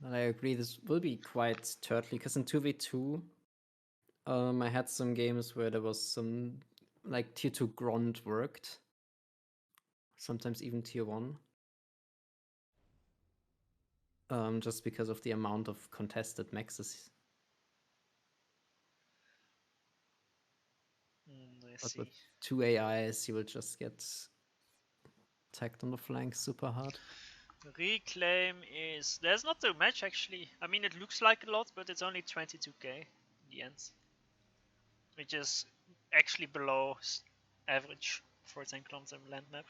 And I agree, this will be quite turtly, because in 2v2, I had some games where there was some, like, tier 2 Grond worked. Sometimes even tier 1. Just because of the amount of contested maxes. I But with see. 2 AIs, you will just get attacked on the flank super hard. Reclaim is... There's not too much, actually. I mean, it looks like a lot, but it's only 22k in the end. Which is actually below average for a 10km land map.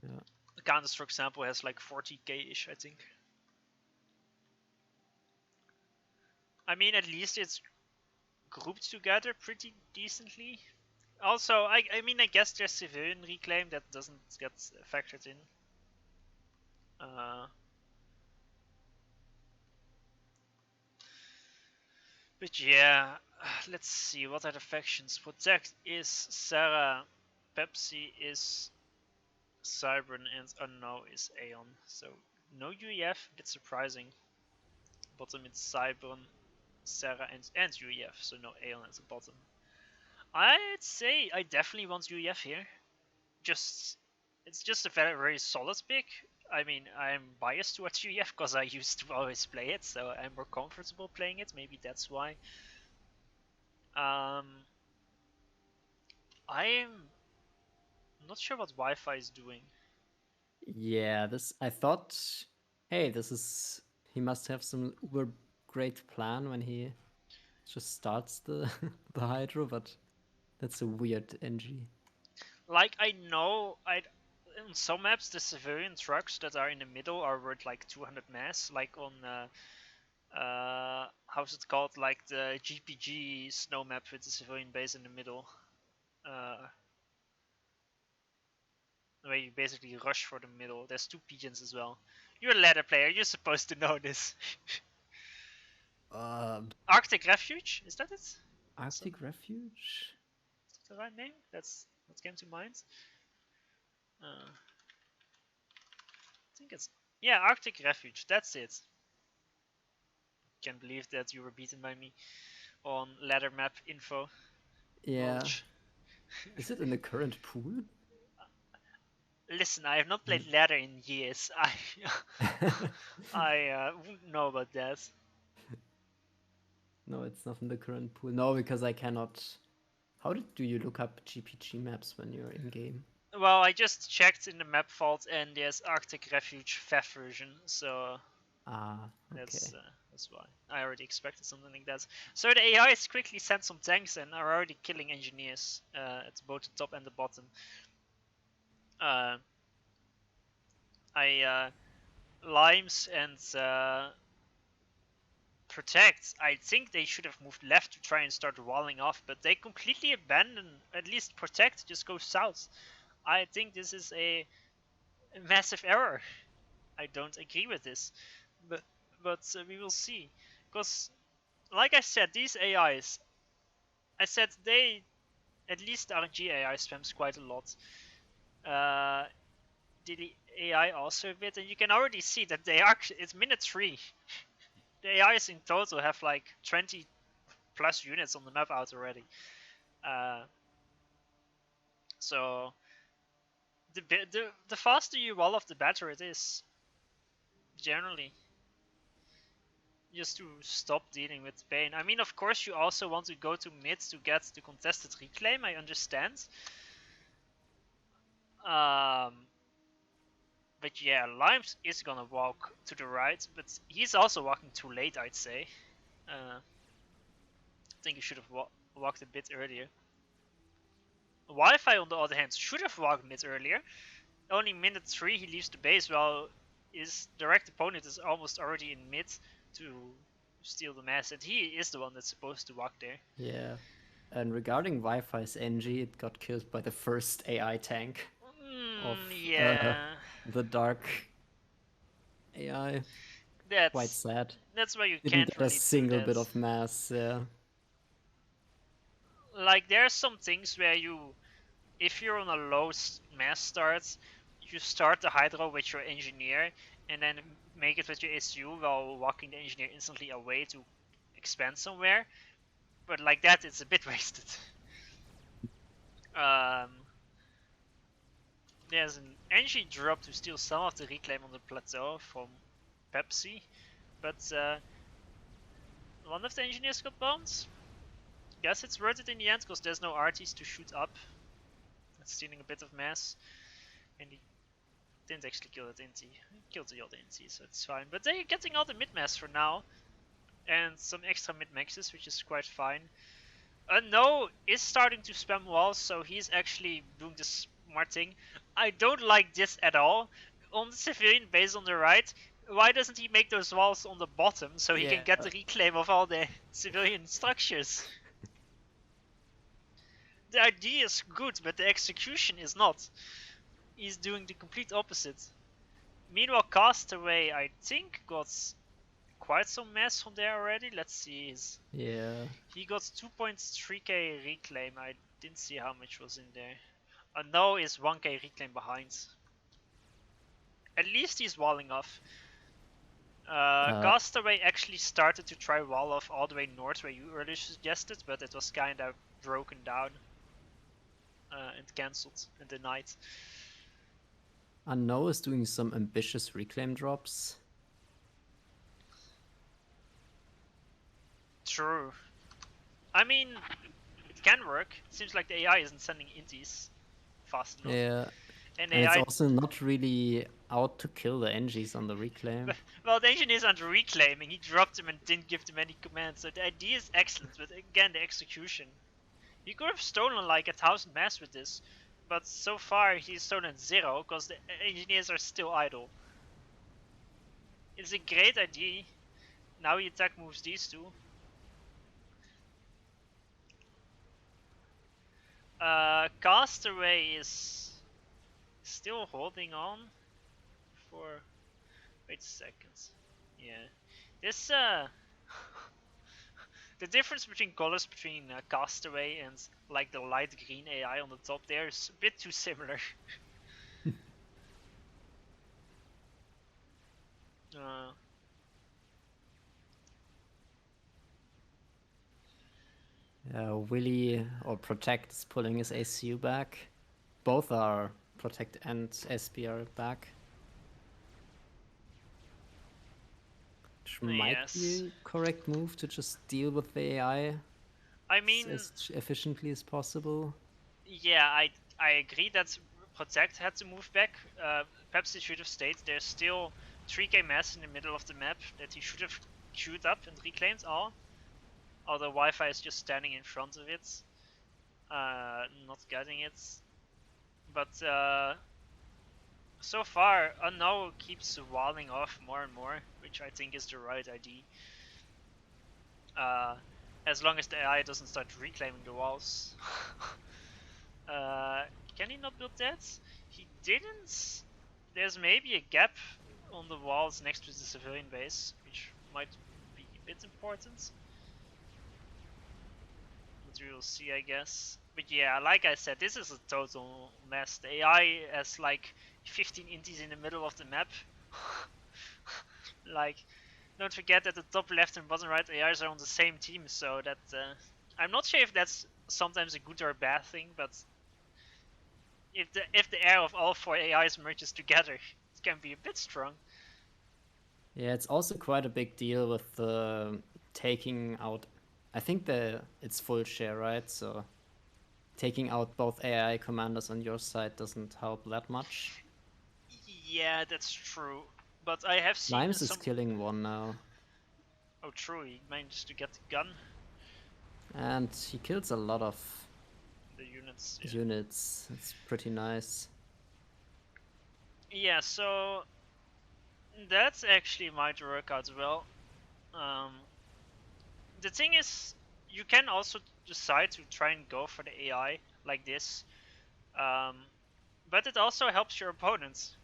Yeah. Counters, for example, has like 40k-ish, I think. I mean, at least it's grouped together pretty decently. Also, I mean, I guess there's civilian reclaim that doesn't get factored in. But yeah, let's see, what are the factions? Protect is Sarah, Pepsi is Cybern, and Unknown is Aeon. So no UEF, bit surprising. Bottom it's Cybern, Sarah, and UEF, so no Aeon at the bottom. I'd say I definitely want UEF here. It's just a very, very solid pick. I mean, I'm biased towards UEF because I used to always play it, so I'm more comfortable playing it. Maybe that's why. I'm not sure what Wi-Fi is doing. Yeah, I thought, hey, he must have some uber great plan when he just starts the the Hydro, but that's a weird NG. Like, I know, in some maps the civilian trucks that are in the middle are worth like 200 mass, like on how's it called, like the GPG snow map with the civilian base in the middle, where you basically rush for the middle. There's 2 pigeons as well. You're a ladder player, you're supposed to know this. Arctic Refuge, is that it? Arctic Refuge? Is that the right name? That's what came to mind. I think it's, yeah, Arctic Refuge, that's it. Can't believe that you were beaten by me on ladder map info Yeah. knowledge. Is it in the current pool? Listen, I have not played ladder in years. I wouldn't know about that. No, it's not in the current pool. No, because I cannot. How do you look up GPG maps when you're in game? Well, I just checked in the map vault and there's Arctic Refuge FAF version, so okay. that's why. I already expected something like that. So the AIs quickly sent some tanks and are already killing engineers at both the top and the bottom. LimeZ and Protect, I think they should have moved left to try and start walling off, but they completely abandon, at least Protect just goes south. I think this is a massive error. I don't agree with this, but we will see. Because, like I said, these AIs, I said they, at least RNG AI spams quite a lot. The AI also a bit, and you can already see that they are, it's minute 3. The AIs in total have like 20 plus units on the map out already. So the faster you wall off, the better it is. Generally, just to stop dealing with pain. I mean, of course, you also want to go to mid to get the contested reclaim. I understand. But yeah, LimeZ is gonna walk to the right, but he's also walking too late, I'd say. I think he should have walked a bit earlier. Wi-Fi, on the other hand, should have walked mid earlier. Only minute 3 he leaves the base, while his direct opponent is almost already in mid to steal the mass, and he is the one that's supposed to walk there. Yeah. And regarding Wi-Fi's NG, it got killed by the first AI tank of Yeah. the Dark AI. Quite sad. That's why you Didn't can't get a really do single that. bit of mass, yeah. Like, there are some things where if you're on a low mass start, you start the Hydra with your engineer and then make it with your SU while walking the engineer instantly away to expand somewhere. But like that, it's a bit wasted. There's an energy drop to steal some of the reclaim on the plateau from Pepsi, but one of the engineers got bombed. Guess it's worth it in the end because there's no arties to shoot up. That's stealing a bit of mass, and he didn't actually kill that Inti. He killed the other Inti, so it's fine. But they're getting all the mid mass for now, and some extra mid maxes, which is quite fine. No is starting to spam walls, so he's actually doing the smart thing. I don't like this at all. On the civilian base on the right, why doesn't he make those walls on the bottom so he can get the reclaim of all the civilian structures? The idea is good, but the execution is not. He's doing the complete opposite. Meanwhile, Castaway, I think, got quite some mass from there already. Let's see. Yeah. He got 2.3k reclaim. I didn't see how much was in there. No is 1k reclaim behind. At least he's walling off. Castaway actually started to try wall off all the way north where you earlier suggested, but it was kinda broken down and cancelled and denied. Unknown is doing some ambitious reclaim drops. True. I mean, it can work. It seems like the AI isn't sending inties fast enough. Yeah. And AI... it's also not really out to kill the Engies on the reclaim. Well, the engineers aren't reclaiming. He dropped them and didn't give them any commands. So the idea is excellent, but again, the execution. He could have stolen like 1,000 mass with this, but so far he's stolen 0 because the engineers are still idle. It's a great idea. Now he attack moves these two. Castaway is still holding on for... wait a second. Yeah. This, the difference between colors between Castaway and like the light green AI on the top there is a bit too similar. Willy or Protect is pulling his ACU back. Both are Protect and SPR back. Which might be a correct move to just deal with the AI. I mean, as efficiently as possible. Yeah, I agree that Protect had to move back. Pepsi should have stayed. There's still 3k mass in the middle of the map that he should have queued up and reclaimed all. Although Wi-Fi is just standing in front of it, not getting it. But so far, Unknown keeps walling off more and more, which I think is the right idea. As long as the AI doesn't start reclaiming the walls. Can he not build that? He didn't. There's maybe a gap on the walls next to the civilian base, which might be a bit important. But we will see, I guess. But yeah, like I said, this is a total mess. The AI has like 15 inties in the middle of the map. Like, don't forget that the top left and bottom right AIs are on the same team, so that I'm not sure if that's sometimes a good or a bad thing, but if the air of all 4 AIs merges together, it can be a bit strong. Yeah, it's also quite a big deal with taking out. I think it's full share, right? So taking out both AI commanders on your side doesn't help that much. Yeah, that's true. But I have seen LimeZ is killing one now. Oh, true. He managed to get the gun. And he kills a lot of the units. Yeah. Units. It's pretty nice. Yeah, so that actually might work out well. The thing is, you can also decide to try and go for the AI like this, but it also helps your opponents.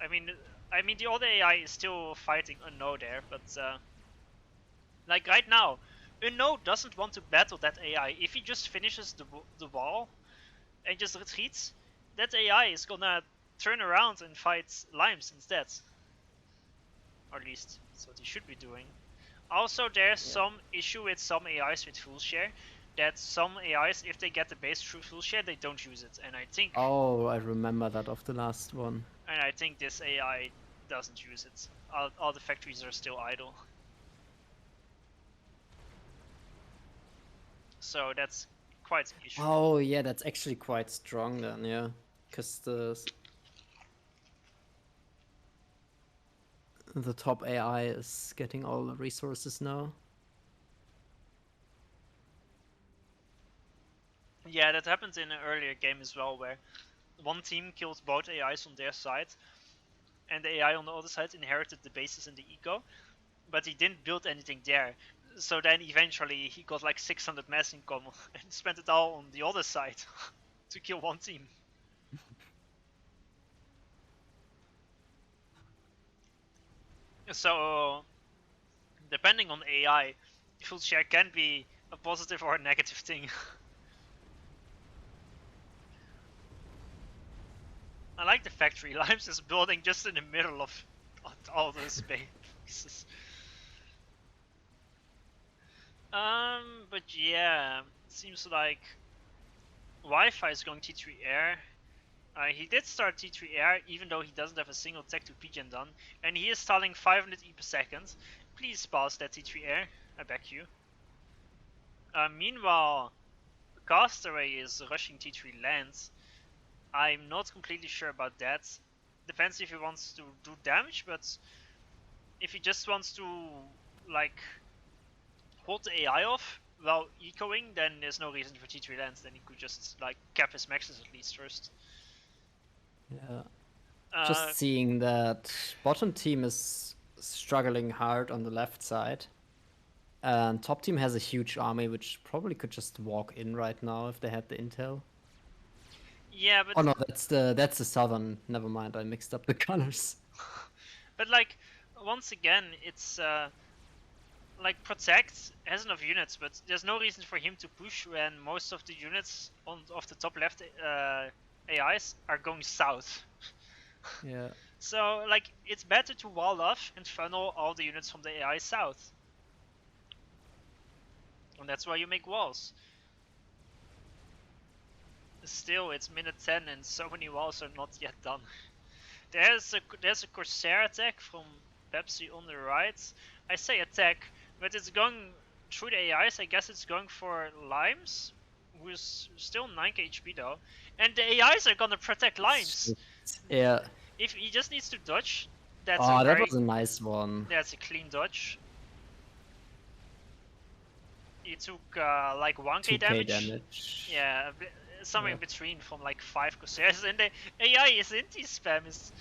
I mean, the other AI is still fighting Unknown there, but like right now, Unknown doesn't want to battle that AI. If he just finishes the wall and just retreats, that AI is gonna turn around and fight LimeZ instead. Or at least that's what he should be doing. Also, there's some issue with some AIs with full share, that some AIs, if they get the base through full share, they don't use it. And I think Oh, I remember that of the last one. And I think this AI doesn't use it. All the factories are still idle. So that's quite an issue. Oh yeah, that's actually quite strong then, yeah. Because the top AI is getting all the resources now. Yeah, that happened in an earlier game as well, where one team killed both AIs on their side, and the AI on the other side inherited the bases and the eco, but he didn't build anything there. So then eventually he got like 600 mass income and spent it all on the other side to kill one team. So depending on AI, full share can be a positive or a negative thing. I like the factory. LimeZ is building just in the middle of all those spaces. But yeah, it seems like Wi-Fi is going T3 Air. He did start T3 Air, even though he doesn't have a single tech to PGen done, and he is stalling 500 E per second. Please pass that T3 Air, I beg you. Meanwhile, Castaway is rushing T3 lands. I'm not completely sure about that. Depends if he wants to do damage, but if he just wants to like hold the AI off while ecoing, then there's no reason for T3 lands. Then he could just like cap his maxes at least first. Yeah. Just seeing that bottom team is struggling hard on the left side. And top team has a huge army, which probably could just walk in right now if they had the intel. Yeah, but oh no, that's the southern. Never mind, I mixed up the colors. But like once again, it's like Protect has enough units, but there's no reason for him to push when most of the units of the top left AIs are going south. Yeah. So like it's better to wall off and funnel all the units from the AI south. And that's why you make walls. Still, it's minute 10 and so many walls are not yet done. There's a Corsair attack from Pepsi on the right. I say attack, but it's going through the AIs. I guess it's going for LimeZ, who's still 9k HP though. And the AIs are gonna protect LimeZ. Yeah. If he just needs to dodge, that's that was a nice one. That's a clean dodge. He took like 1k damage. Yeah, somewhere in between from like 5 Corsairs, and the AI is anti-spam is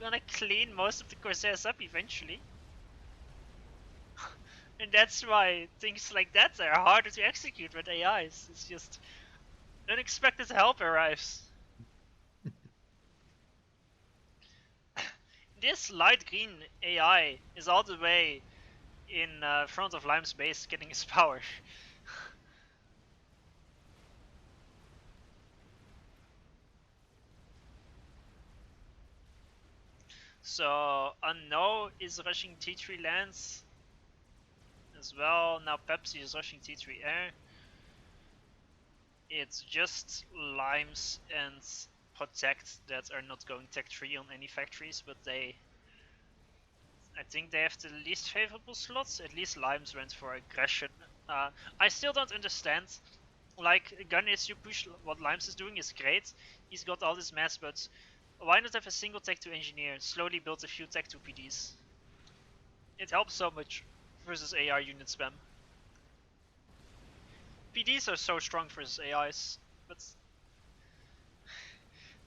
gonna clean most of the Corsairs up eventually. And that's why things like that are harder to execute with AIs. It's just unexpected help arrives. This light green AI is all the way in front of LimeZ base getting his power. So Unknown is rushing T3 lands as well. Now Pepsi is rushing T3 air. It's just LimeZ and Protect that are not going Tech 3 on any factories, but I think they have the least favorable slots. At least LimeZ went for aggression. I still don't understand. Like, gun issue push, what LimeZ is doing is great. He's got all this mass, but why not have a single tech 2 engineer and slowly build a few tech 2 PDs? It helps so much versus AR unit spam. PDs are so strong versus AIs, but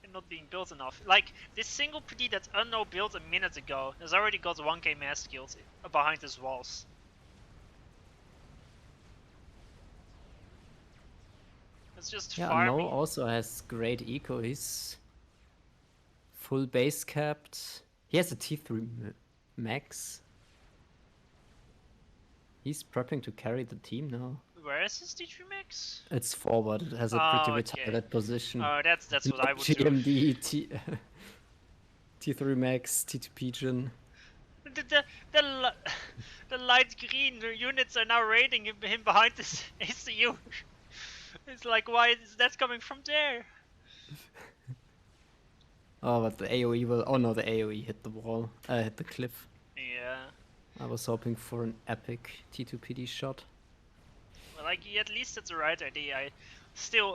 they're not being built enough. Like, this single PD that Unknown built a minute ago has already got 1k mass killed behind his walls. It's just farming. Unknown also has great eco. He's full base capped. He has a T3 max. He's prepping to carry the team now. Where is his T3 max? It's forward. It has a pretty retarded position. That's what I would do. GMD, T3 max, T2 pigeon. The light green units are now raiding him behind this ACU. It's like, why is that coming from there? Oh, but the AoE will. Oh no, the AoE hit the wall. Hit the cliff. Yeah. I was hoping for an epic T2 PD shot. Well, like, at least it's the right idea.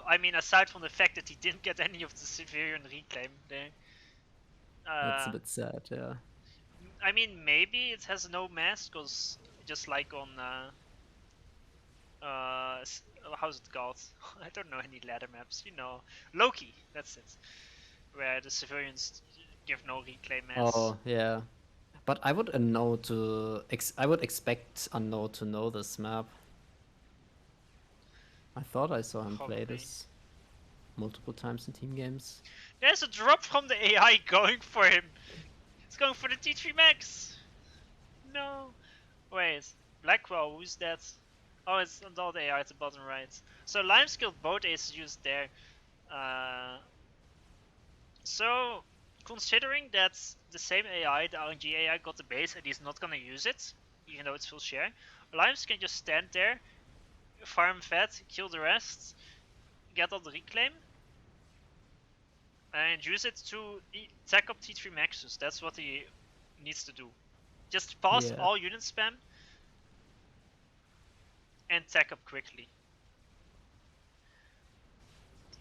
I mean, aside from the fact that he didn't get any of the civilian reclaim there. That's a bit sad, yeah. I mean, maybe it has no mass, cause just like on how's it called? I don't know any ladder maps. You know, Loki. That's it. Where the civilians give no reclaim mass. Oh yeah, but I would I would expect Unknown to know this map. I thought I saw him play this multiple times in team games. There's a drop from the AI going for him. It's going for the T3 max. No. Wait, Blackwell, who's that? Oh, it's on all the AI at the bottom right. So LimeZ killed both ACUs there. So, considering that the same AI, the RNG AI, got the base and he's not gonna use it, even though it's full share, LimeZ can just stand there, farm fed, kill the rest, get all the reclaim, and use it to tech up T3 maxes. That's what he needs to do. Just pass all unit spam and tech up quickly.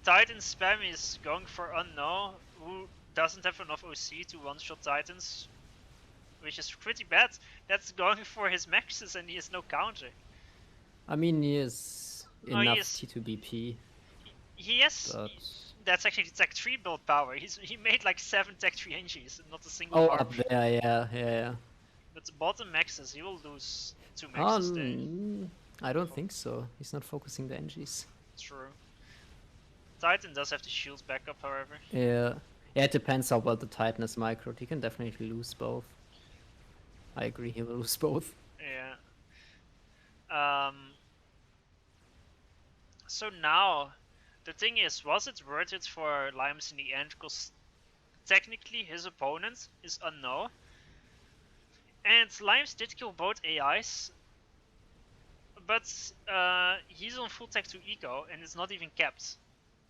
Titan spam is going for Unknown, who doesn't have enough OC to one-shot Titans, which is pretty bad. That's going for his maxes and he has no counter. I mean, he has enough T2 BP. He has. But... That's actually the Tech 3 build power. He made like 7 Tech 3 NGs and not a single Oh, army. up there, yeah. But the bottom maxes, he will lose 2 maxes there. I don't think so. He's not focusing the NGs. True. Titan does have the shields back up, however. Yeah, it depends how well the Titan is microed. He can definitely lose both. I agree, he will lose both. Yeah. So now, the thing is, was it worth it for LimeZ in the end? Because technically his opponent is Unknown. And LimeZ did kill both AIs. But he's on full tech 2 eco and it's not even capped.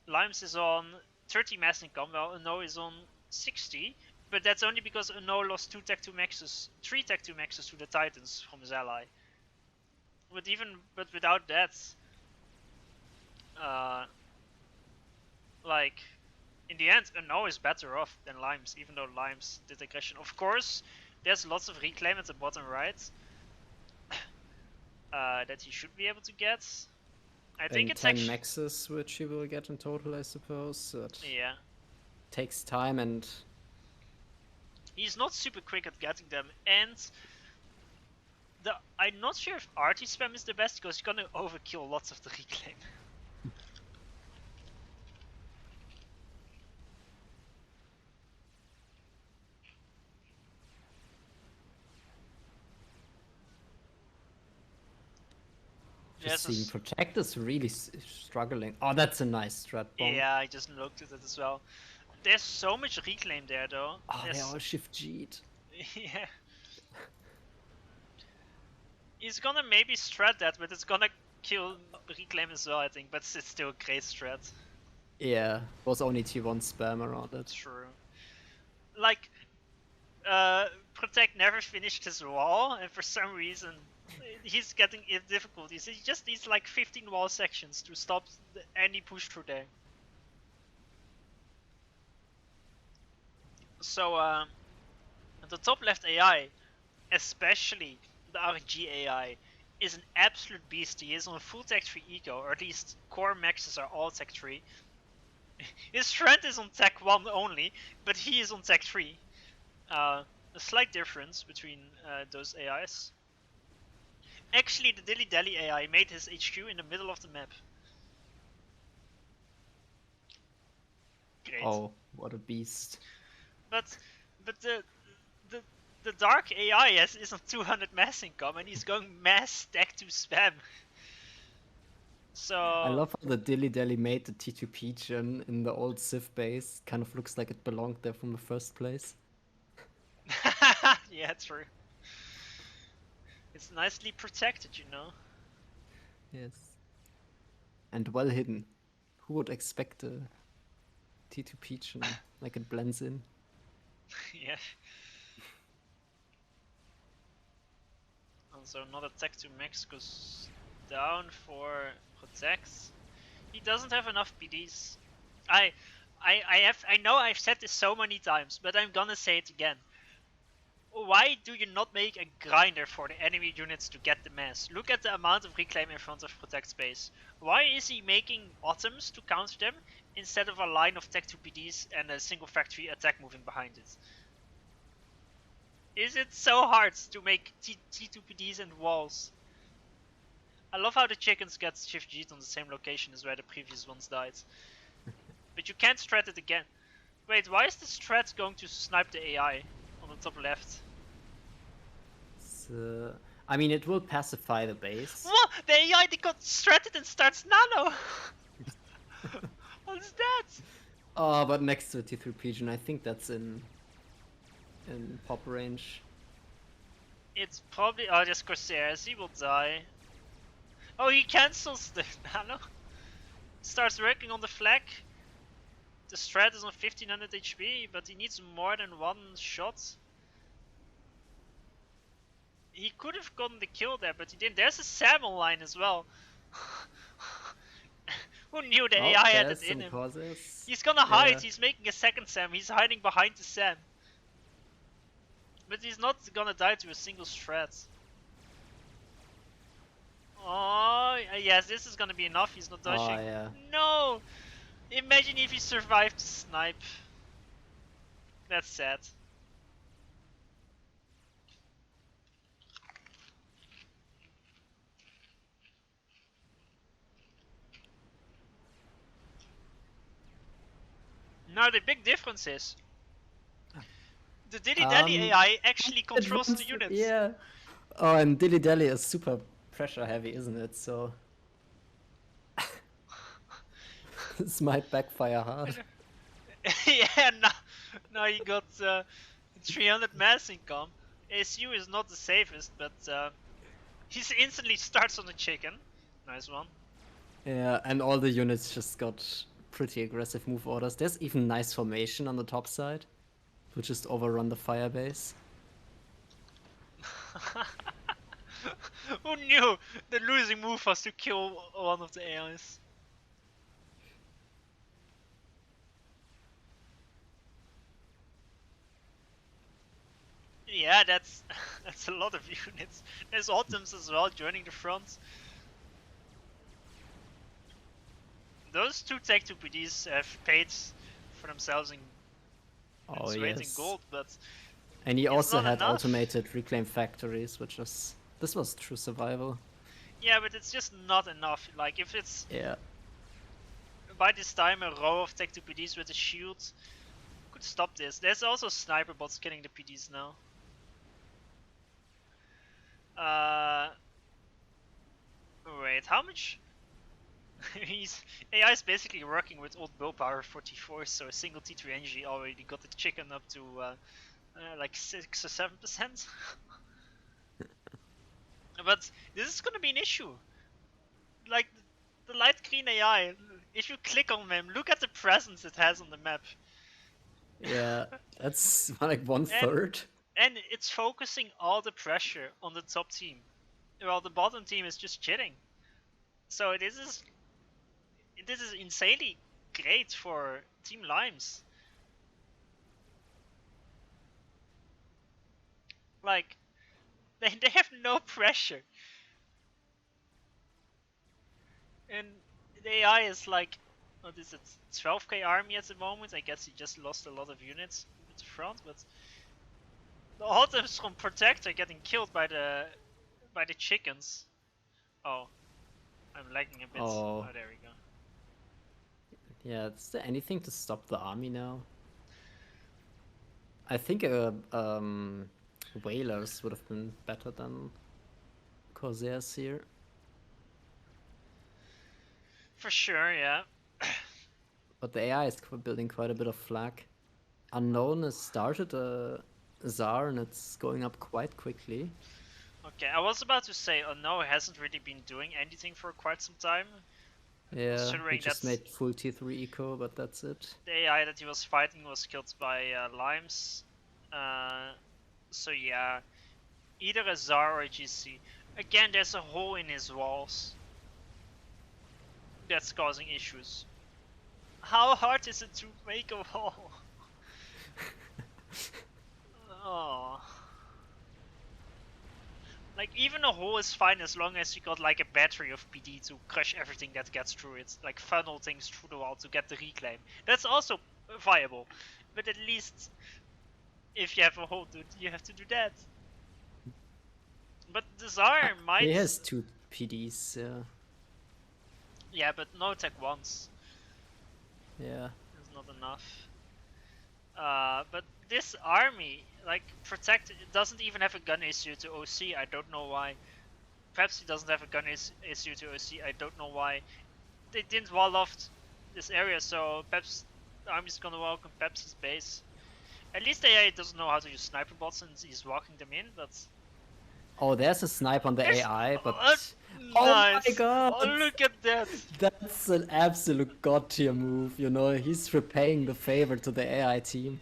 LimeZ is on 30 mass income, while Unknown is on 60. But that's only because Unknown lost 3 tech 2 maxes to the Titans from his ally. But without that, like, in the end, Unknown is better off than LimeZ, even though LimeZ did aggression. Of course, there's lots of reclaim at the bottom right that he should be able to get. I think it's 10 maxes, which he will get in total, I suppose. Yeah. Takes time, and he's not super quick at getting them. And I'm not sure if RT spam is the best, because you're gonna overkill lots of the reclaim. Just seeing Protect is really struggling. Oh, that's a nice strat bomb. Yeah, I just looked at it as well. There's so much reclaim there, though. Oh, they all shift G'd. Yeah. He's gonna maybe strat that, but it's gonna kill reclaim as well, I think. But it's still a great strat. Yeah, was only T1 spam around it. True. Like, Protect never finished his wall, and for some reason he's getting difficulties. He just needs like 15 wall sections to stop any push through there. So the top left AI, especially the RNG AI, is an absolute beast. He is on full Tech 3 eco, or at least core maxes are all Tech 3. His friend is on Tech 1 only, but he is on Tech 3. A slight difference between those AIs. Actually, the Dilly Dally AI made his HQ in the middle of the map. Great. Oh, what a beast! But the Dark AI is on 200 mass income, and he's going mass stack to spam. So I love how the Dilly Dally made the T2 Pigeon in the old Civ base. Kind of looks like it belonged there from the first place. yeah, true. It's nicely protected, you know. Yes. And well hidden. Who would expect a T2 Pigeon like it blends in? yeah. Also, another tech to max goes down for protects. He doesn't have enough PDs. I know I've said this so many times, but I'm gonna say it again. Why do you not make a grinder for the enemy units to get the mass? Look at the amount of reclaim in front of protect space. Why is he making autumns to counter them instead of a line of tech 2 PDs and a single factory attack moving behind it? Is it so hard to make T2 PDs and walls? I love how the chickens get shift G'd on the same location as where the previous ones died. But you can't strat it again. Wait, why is the strat going to snipe the AI on the top left? So, I mean, it will pacify the base. What? The AI they got stratted and starts nano! What's that? Oh, but next to a T3 Pigeon, I think that's in pop range. It's probably... Oh, just Corsairs, he will die. Oh, he cancels the nano. Starts working on the flag. The strat is on 1500 HP, but he needs more than one shot. He could have gotten the kill there, but he didn't. There's a salmon line as well. Who knew the AI had it in him? Causes. He's gonna hide, he's making a second Sam, he's hiding behind the Sam. But he's not gonna die to a single strat. Oh, yes, this is gonna be enough, he's not dodging. Oh, yeah. No! Imagine if he survived the snipe. That's sad. Now the big difference is the Dilly Dally AI actually controls the units. Yeah. Oh, and Dilly Dally is super pressure heavy, isn't it? So this might backfire hard. Yeah, now you got 300 mass income. ASU is not the safest, but he instantly starts on the chicken. Nice one. Yeah, and all the units just got pretty aggressive move orders. There's even nice formation on the top side, who just overrun the fire base. Who knew the losing move was to kill one of the AIs? Yeah, that's a lot of units. There's autumns as well joining the front. Those two tech 2 PDs have paid for themselves in weight in gold, but and he also had automated reclaim factories, which was true survival. Yeah, but it's just not enough. Like if it's by this time a row of tech 2 PDs with a shield could stop this. There's also sniper bots killing the PDs now. Wait, how much? AI is basically working with old bow power 44, so a single T3 energy already got the chicken up to like 6 or 7%. But this is gonna be an issue. Like the light green AI, if you click on them, look at the presence it has on the map. Yeah, that's like 1/3. And it's focusing all the pressure on the top team, while the bottom team is just chilling. So this is insanely great for Team LimeZ. Like they have no pressure, and the AI is like, what is it, 12k army at the moment. I guess he just lost a lot of units at the front, but the autumns from Protect are getting killed by the chickens. Oh, I'm lagging a bit. Oh, there we go. Yeah, is there anything to stop the army now? I think Whalers would have been better than Corsairs here. For sure, yeah. But the AI is building quite a bit of flag. Unknown has started a Tsar and it's going up quite quickly. Okay, I was about to say, oh no, it hasn't really been doing anything for quite some time. Yeah, he Considering just that made full T3 eco, but that's it. the AI that he was fighting was killed by LimeZ. So yeah, either a Tsar or a GC. Again, there's a hole in his walls that's causing issues. How hard is it to make a wall? Oh. Like, even a hole is fine as long as you got like a battery of PD to crush everything that gets through it. Like, funnel things through the wall to get the reclaim. That's also viable. But at least, if you have a hole, dude, you have to do that. But the Tsar He might... has 2 PDs, yeah. Yeah, but no tech once. Yeah. It's not enough. But this army, like, Protect doesn't even have a gun issue to OC, I don't know why. Perhaps he doesn't have a gun issue to OC, I don't know why. They didn't wall off this area, so perhaps the army's gonna welcome Pepsi's base. At least the AI doesn't know how to use sniper bots and he's walking them in, but... Oh, there's a snipe on the There's... AI, but... Oh, Oh my nice! god! Oh, look at that! That's an absolute god tier move, you know? He's repaying the favor to the AI team.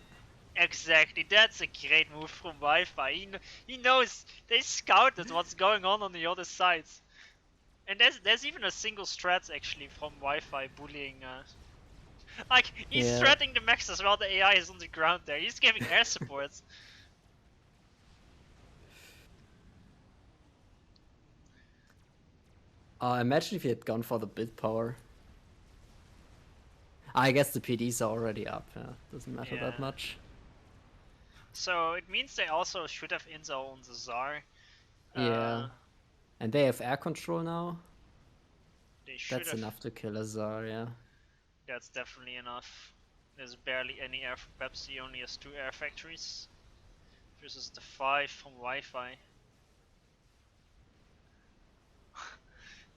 Exactly, that's a great move from Wi-Fi. He knows, they scouted what's going on the other side. And there's even a single strat actually from Wi-Fi bullying. Like, he's Yeah. stratting the maxes while the AI is on the ground there. He's giving air support. Imagine if he had gone for the bit power. I guess the PDs are already up, yeah. Doesn't matter that Yeah. much. So it means they also should have intel on the Tsar. Yeah. And they have air control now? They should That's have. enough to kill a Tsar, yeah. That's definitely enough. There's barely any air from Pepsi, only has 2 air factories. Versus the 5 from Wi-Fi.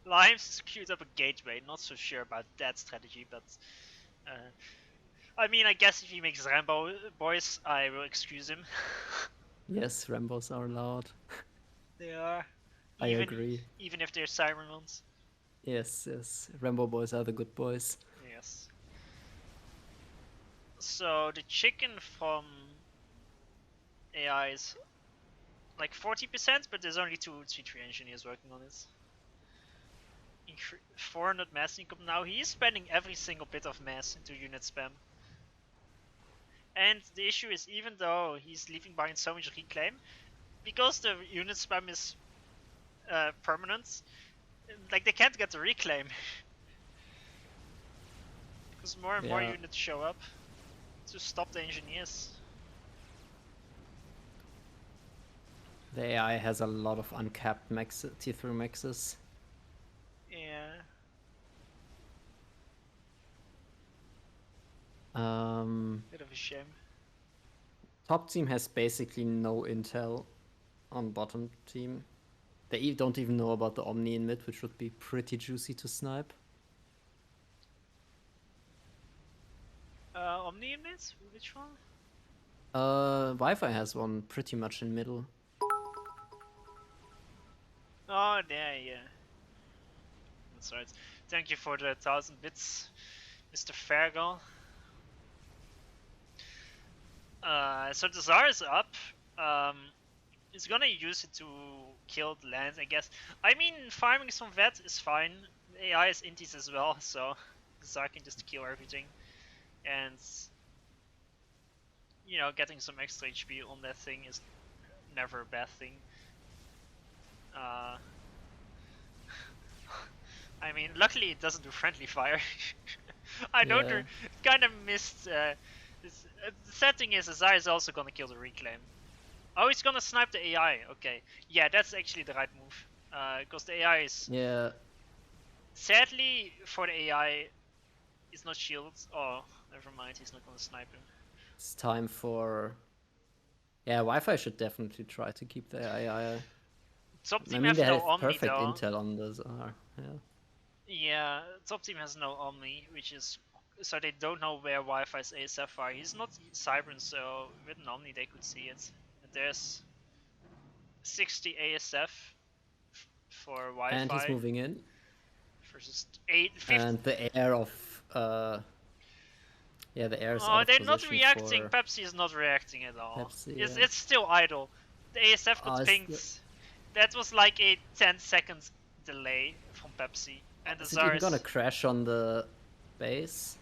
LimeZ queued up a gateway, not so sure about that strategy, but... I mean, I guess if he makes Rambo boys, I will excuse him. Yes, Rambos are allowed. They are. I agree. Even if they're siren ones. Yes, yes. Rambo boys are the good boys. Yes. So the chicken from AI is like 40%, but there's only 2 C3 engineers working on it. 400 mass income now. He is spending every single bit of mass into unit spam. And the issue is, even though he's leaving behind so much reclaim, because the unit spam is permanent, like, they can't get the reclaim. Because more and more units show up to stop the engineers. The AI has a lot of uncapped max T3 maxes. Yeah. Bit of a shame. Top team has basically no intel on bottom team. They don't even know about the Omni in mid, which would be pretty juicy to snipe. Omni in mid? Which one? Wi-Fi has one pretty much in middle. Oh, there, yeah. That's right. Thank you for the 1000 bits, Mr. Fergal. So the Tsar is up. It's gonna use it to kill the lands, I guess. I mean, farming some vet is fine. AI is inties as well, so the Tsar can just kill everything. And, you know, getting some extra HP on that thing is never a bad thing. I mean, luckily it doesn't do friendly fire. I don't. Kind of missed. The sad thing is, the Tsar is also gonna kill the reclaim. Oh, he's gonna snipe the AI. Okay, yeah, that's actually the right move. Because the AI is. Yeah. Sadly, for the AI, it's not shielded. Oh, never mind. He's not gonna snipe him. It's time for. Yeah, Wi-Fi should definitely try to keep the AI. Top I team mean, they have no have Omni perfect though. intel on the Tsar. Yeah. Yeah, top team has no Omni, which is so they don't know where Wi-Fi's ASF are. He's not Cybern, so with an Omni they could see it. And there's 60 ASF for And he's Wi-Fi moving in. versus 8, 50. And the air of yeah, the air is out Oh, of they're not position reacting. for Pepsi is not reacting at all. Pepsi. It's Yeah. it's still idle. The ASF got pinged. That was like a 10 seconds delay from Pepsi. And the Is it even gonna Zars. crash on the base?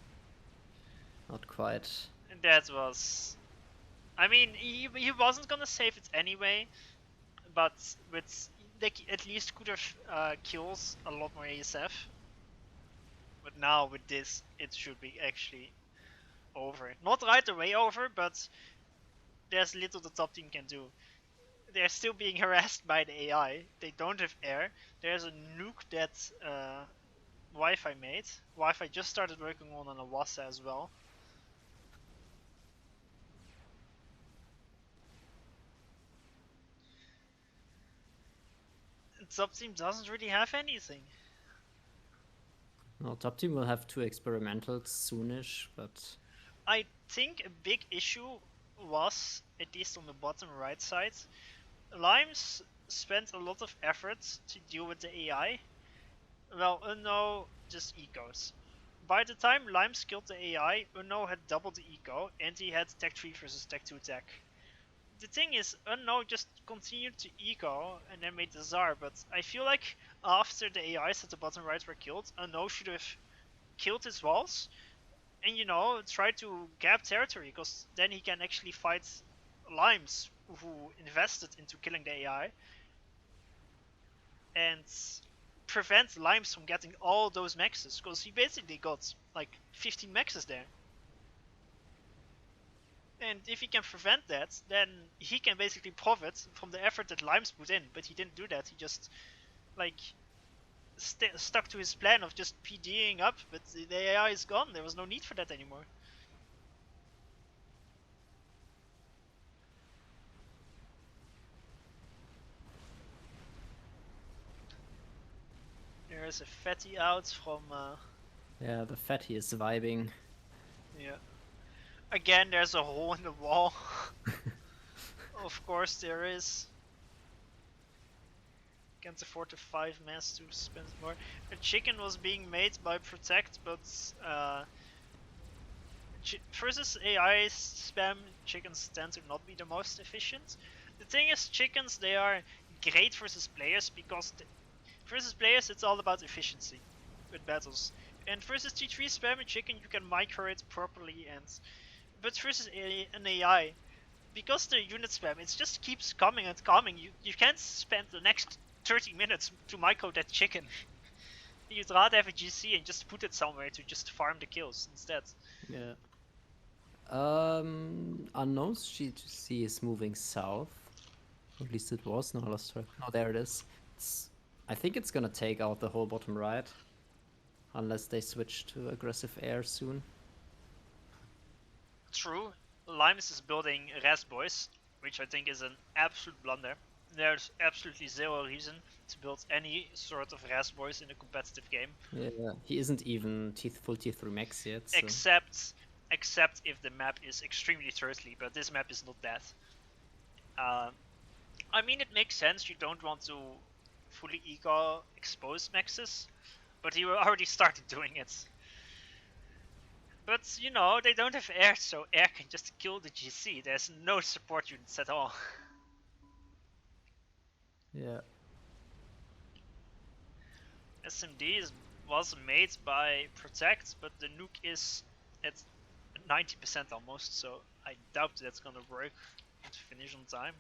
Not quite. And that was. I mean, he wasn't gonna save it anyway, but with they at least could have kills a lot more ASF. But now with this, it should be actually over. Not right away over, but there's little the top team can do. They're still being harassed by the AI. They don't have air. There's a nuke that Wi-Fi made. Wi-Fi just started working on an Awasa as well. And top team doesn't really have anything. No, top team will have 2 experimentals soonish, but I think a big issue was, at least on the bottom right side, LimeZ spent a lot of effort to deal with the AI. Well, Uno just ecos. By the time LimeZ killed the AI, Uno had double the eco, and he had Tech 3 versus Tech 2 tech. The thing is, Uno just continued to eco and then made the Tsar, but I feel like after the AIs at the bottom right were killed, Uno should have killed his walls and, you know, try to gap territory, because then he can actually fight LimeZ, who invested into killing the AI, and prevent LimeZ from getting all those maxes, because he basically got like 15 maxes there. And if he can prevent that, then he can basically profit from the effort that LimeZ put in, but he didn't do that. He just like stuck to his plan of just PDing up, but the AI is gone. There was no need for that anymore. There's a fatty out from yeah, the fatty is vibing. yeah. Again, there's a hole in the wall. Of course there is. Can't afford to 5 mass to spend more. A chicken was being made by Protect, but versus AI spam, chickens tend to not be the most efficient. The thing is, chickens, they are great versus players, because versus players it's all about efficiency with battles. And versus T3 spam, a chicken you can micro it properly, and but versus an AI, because the unit spam, it just keeps coming and coming. You can't spend the next 30 minutes to micro that chicken. You'd rather have a GC and just put it somewhere to just farm the kills instead. Yeah. Unknown's GC is moving south. Or at least it was. No, I lost track. Oh, there it is. I think it's gonna take out the whole bottom right. Unless they switch to aggressive air soon. True, LimeZ is building Res Boys, which I think is an absolute blunder. There's absolutely zero reason to build any sort of Res Boys in a competitive game. Yeah, he isn't even full tier 3 max yet. So. Except if the map is extremely turtly, but this map is not that. I mean, it makes sense, you don't want to fully eco expose maxes, but he already started doing it. But, you know, they don't have air, so air can just kill the GC. There's no support units at all. Yeah. SMD was made by Protect, but the nuke is at 90% almost, so I doubt that's gonna work to finish on time.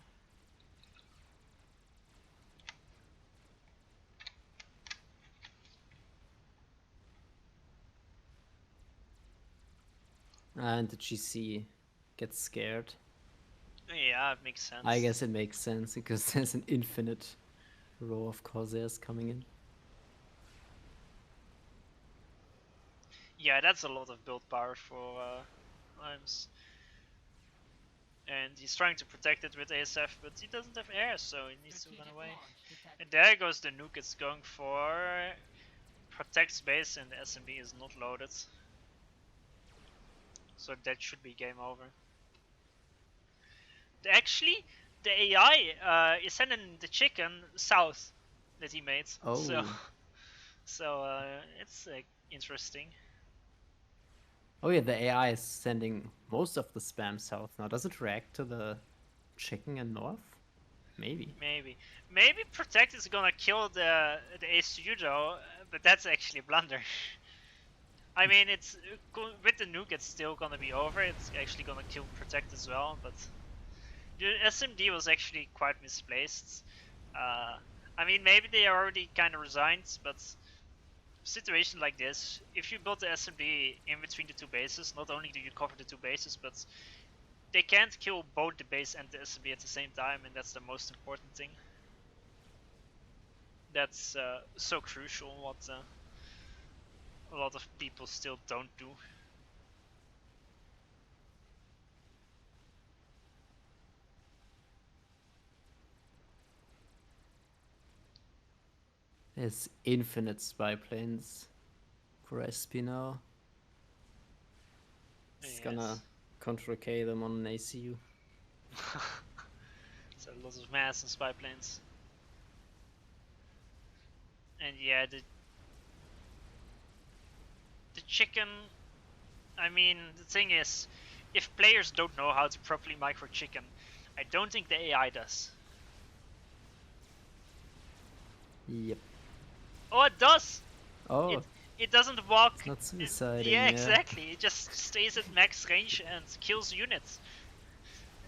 And the GC gets scared. Yeah, it makes sense. I guess it makes sense because there's an infinite row of Corsairs coming in. Yeah, that's a lot of build power for LimeZ. And he's trying to protect it with ASF, but he doesn't have air, so he needs to run away. And there goes the nuke. It's going for Protect's base and the SMB is not loaded. So that should be game over. Actually, the AI is sending the chicken south that he made. Oh. So it's interesting. Oh yeah, the AI is sending most of the spam south now. Does it react to the chicken in north? Maybe. Maybe Protect is gonna kill the ACU though, but that's actually a blunder. I mean, it's with the nuke, it's still gonna be over. It's actually gonna kill Protect as well, but the SMD was actually quite misplaced. I mean, maybe they are already kind of resigned, but situation like this, if you build the SMD in between the two bases, not only do you cover the two bases, but they can't kill both the base and the SMB at the same time, and that's the most important thing. That's so crucial, what a lot of people still don't do. There's infinite spy planes for SP now. It's gonna Control K them on an ACU. It's a lot of mass and spy planes. And yeah, the chicken, I mean, the thing is, if players don't know how to properly micro chicken, I don't think the AI does. Yep. Oh, it does! Oh, it doesn't walk. it's not suiciding. Yeah, exactly. It just stays at max range and kills units.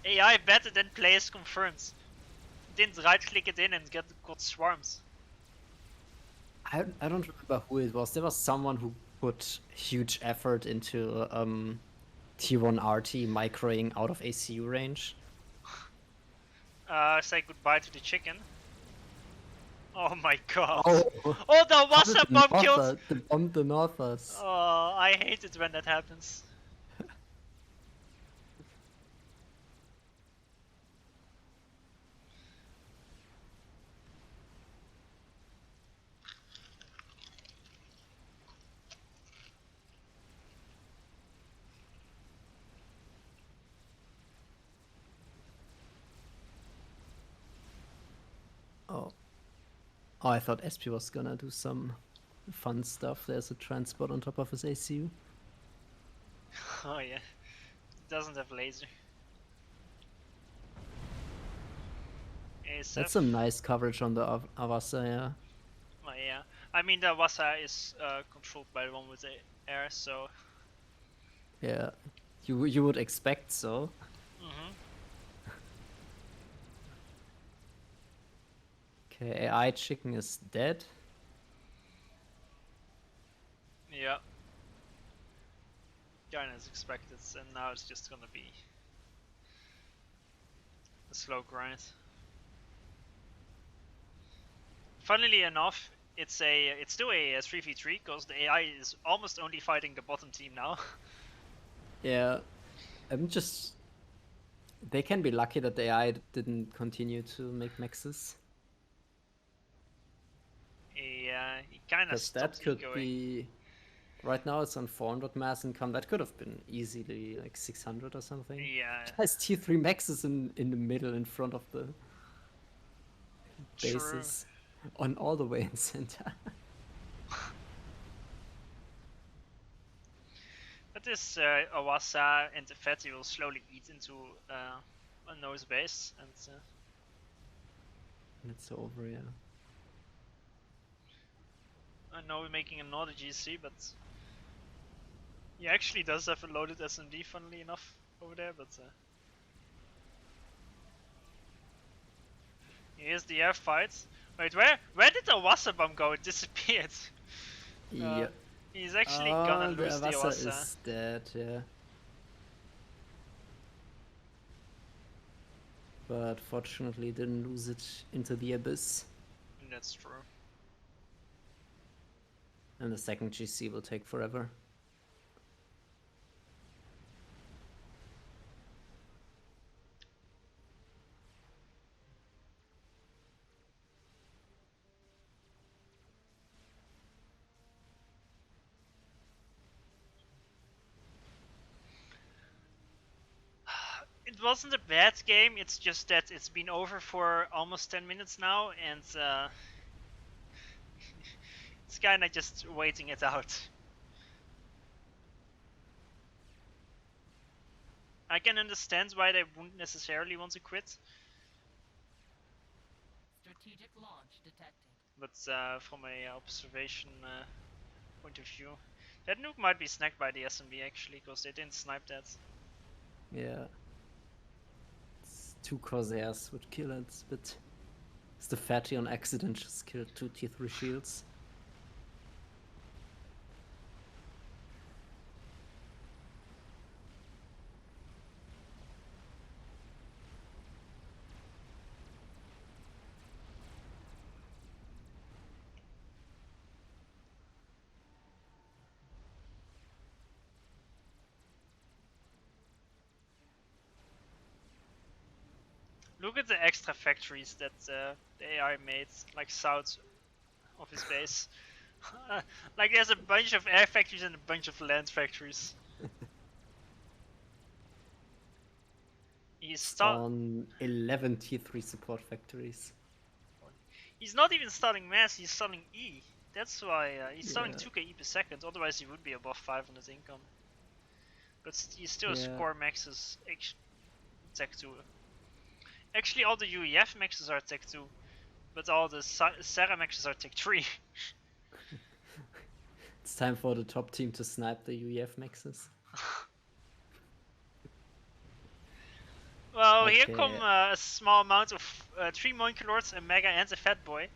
AI better than players confirms. Didn't right click it in and got swarms. I don't remember who it was. There was someone who put huge effort into T1 RT microing out of ACU range. Say goodbye to the chicken. Oh my god. Oh, the WhatsApp bomb killed. The bomb the Northers. Oh, I hate it when that happens. Oh. Oh, I thought SP was gonna do some fun stuff. There's a transport on top of his ACU. Oh yeah. Doesn't have laser. ASF. That's some nice coverage on the Avasa, yeah. Oh yeah. I mean, the Avasa is controlled by the one with the air, so... Yeah. You would expect so. Okay, AI chicken is dead. Yeah. Kinda as expected, and now it's just gonna be a slow grind. Funnily enough, it's still a 3v3 because the AI is almost only fighting the bottom team now. Yeah. They can be lucky that the AI didn't continue to make maxes. Yeah, he kind of stopped that could ecoing. be... Right now it's on 400 mass income. That could have been easily like 600 or something. Yeah. Has tier 3 maxes in the middle in front of the bases. True. On all the way in center. But this Awasa and the Fatty will slowly eat into a nose base, and it's over, yeah. I know we're making another GC, but he actually does have a loaded SMD, funnily enough, over there, but here's the air fight. Wait, where did the Awasa bomb go? It disappeared. Yeah. He's actually gonna lose the Awasa. Is dead, yeah. But fortunately didn't lose it into the abyss. That's true. And the second GC will take forever. wasn't a bad game, it's just that it's been over for almost 10 minutes now, and it's kinda just waiting it out. I can understand why they wouldn't necessarily want to quit. Strategic launch detected. But from a observation point of view, that nuke might be snagged by the SMB actually, because they didn't snipe that. Yeah. It's 2 Corsairs would kill it, but it's the fatty on accident just killed 2 tier 3 shields. Look at the extra factories that the AI made, like south of his base. Like there's a bunch of air factories and a bunch of land factories. He's on 11 tier 3 support factories. He's not even starting mass, he's starting E. That's why he's starting 2k E per second, otherwise he would be above 500 income. But he still score maxes tech 2. Actually all the UEF maxes are tech 2, but all the Sarah maxes are tech 3. It's time for the top team to snipe the UEF maxes. Well, here come a small amount of 3 Monkey Lords, a Mega and a Fat Boy.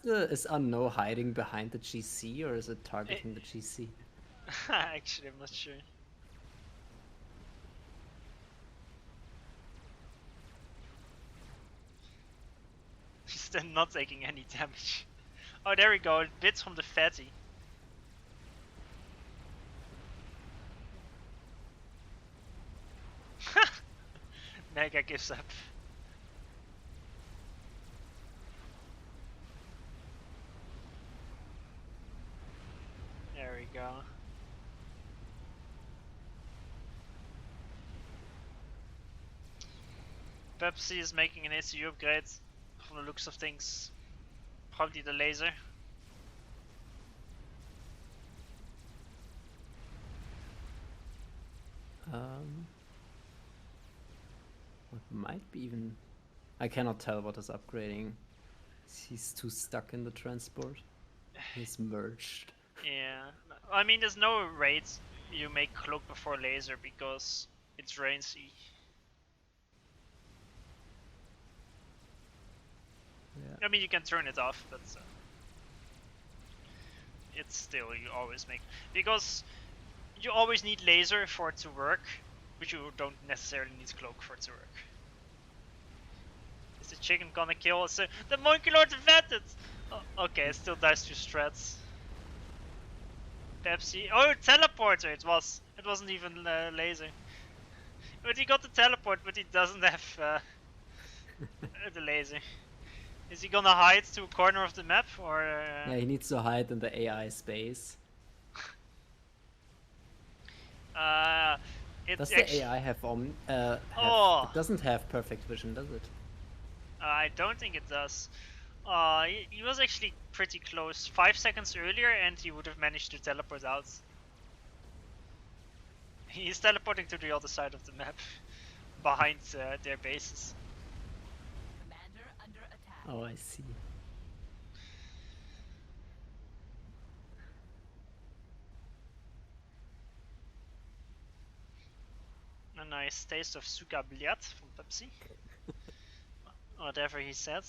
Is Unknown hiding behind the GC, or is it targeting the GC? Actually, I'm not sure. He's then not taking any damage. Oh, there we go, bits from the fatty. Mega gives up. There we go. Pepsi is making an ACU upgrade from the looks of things. Probably the laser. What might be even... I cannot tell what is upgrading. He's too stuck in the transport. He's merged. Yeah, I mean there's no raids you make cloak before laser because it drains E. Yeah. I mean you can turn it off, but it's still you always make, because you always need laser for it to work, but you don't necessarily need cloak for it to work. Is the chicken gonna kill us? The Monkey Lord invented! Oh, okay, it still dies to strats. Pepsi. Oh, teleporter! It wasn't even laser. But he got the teleport, but he doesn't have the laser. Is he gonna hide to a corner of the map, or? Yeah, he needs to hide in the AI space. Does the AI have it doesn't have perfect vision, does it? I don't think it does. He was actually pretty close. 5 seconds earlier, and he would have managed to teleport out. He's teleporting to the other side of the map, behind their bases. Commander under attack. Oh, I see. A nice taste of suka bliat from Pepsi. Whatever he said.